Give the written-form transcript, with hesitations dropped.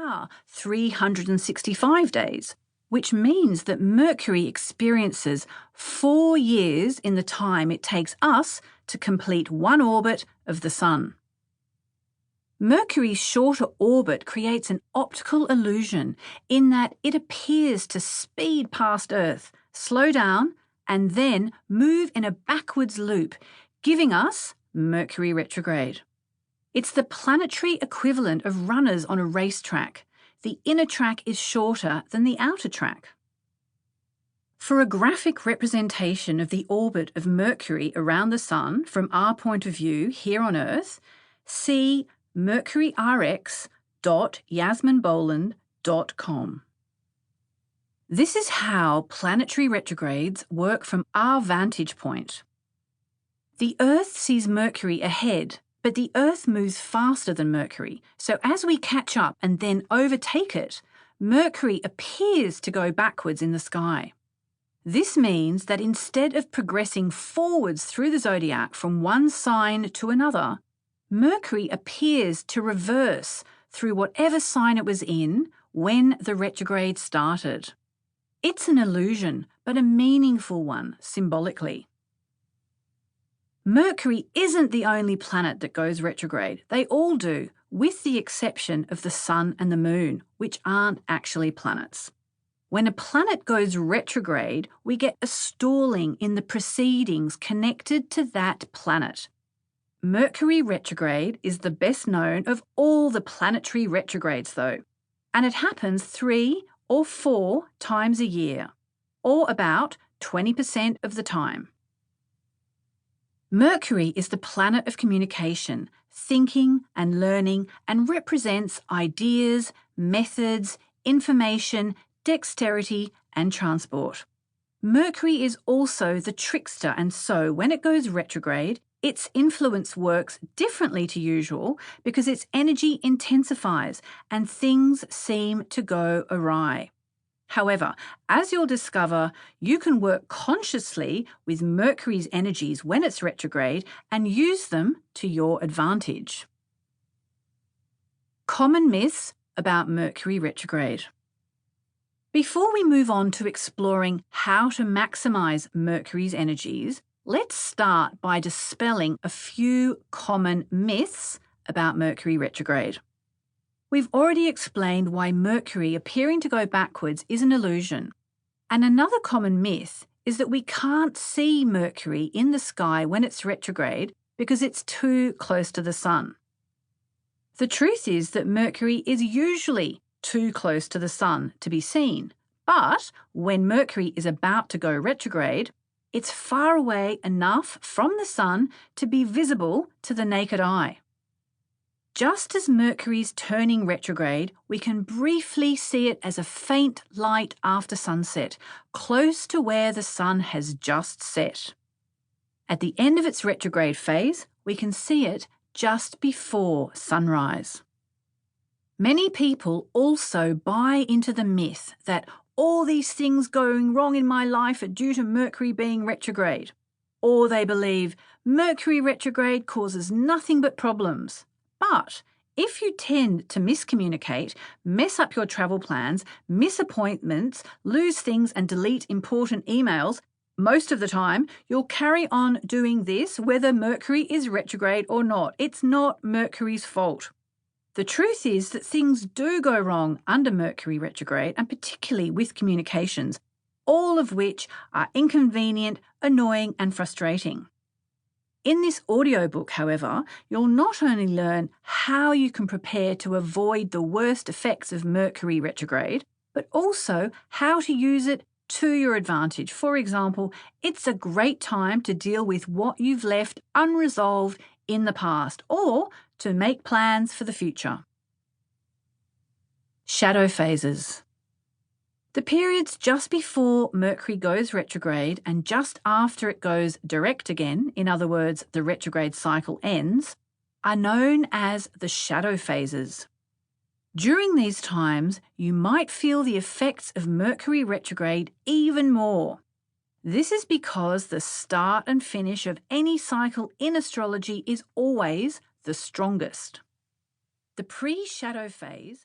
are 365 days, which means that Mercury experiences 4 years in the time it takes us to complete one orbit of the Sun. Mercury's shorter orbit creates an optical illusion in that it appears to speed past Earth, slow down, and then move in a backwards loop, giving us Mercury retrograde. It's the planetary equivalent of runners on a racetrack. The inner track is shorter than the outer track. For a graphic representation of the orbit of Mercury around the Sun from our point of view here on Earth, see mercuryrx.yasminboland.com. This is how planetary retrogrades work from our vantage point. The Earth sees Mercury ahead, but the Earth moves faster than Mercury, so as we catch up and then overtake it, Mercury appears to go backwards in the sky. This means that instead of progressing forwards through the zodiac from one sign to another, Mercury appears to reverse through whatever sign it was in when the retrograde started. It's an illusion, but a meaningful one symbolically. Mercury isn't the only planet that goes retrograde. They all do, with the exception of the Sun and the Moon, which aren't actually planets. When a planet goes retrograde, we get a stalling in the proceedings connected to that planet. Mercury retrograde is the best known of all the planetary retrogrades, though, and it happens 3 or 4 times a year, or about 20% of the time. Mercury is the planet of communication, thinking and learning, and represents ideas, methods, information, dexterity, and transport. Mercury is also the trickster, and so when it goes retrograde, its influence works differently to usual because its energy intensifies and things seem to go awry. However, as you'll discover, you can work consciously with Mercury's energies when it's retrograde and use them to your advantage. Common myths about Mercury retrograde. Before we move on to exploring how to maximize Mercury's energies, let's start by dispelling a few common myths about Mercury retrograde. We've already explained why Mercury appearing to go backwards is an illusion. And another common myth is that we can't see Mercury in the sky when it's retrograde because it's too close to the Sun. The truth is that Mercury is usually too close to the Sun to be seen, but when Mercury is about to go retrograde, it's far away enough from the Sun to be visible to the naked eye. Just as Mercury's turning retrograde, we can briefly see it as a faint light after sunset, close to where the Sun has just set. At the end of its retrograde phase, we can see it just before sunrise. Many people also buy into the myth that all these things going wrong in my life are due to Mercury being retrograde, or they believe Mercury retrograde causes nothing but problems. But if you tend to miscommunicate, mess up your travel plans, miss appointments, lose things and delete important emails, most of the time you'll carry on doing this whether Mercury is retrograde or not. It's not Mercury's fault. The truth is that things do go wrong under Mercury retrograde, and particularly with communications, all of which are inconvenient, annoying and frustrating. In this audiobook, however, you'll not only learn how you can prepare to avoid the worst effects of Mercury retrograde, but also how to use it to your advantage. For example, it's a great time to deal with what you've left unresolved in the past, or to make plans for the future. Shadow phases. The periods just before Mercury goes retrograde and just after it goes direct again, in other words, the retrograde cycle ends, are known as the shadow phases. During these times, you might feel the effects of Mercury retrograde even more. This is because the start and finish of any cycle in astrology is always the strongest. The pre-shadow phase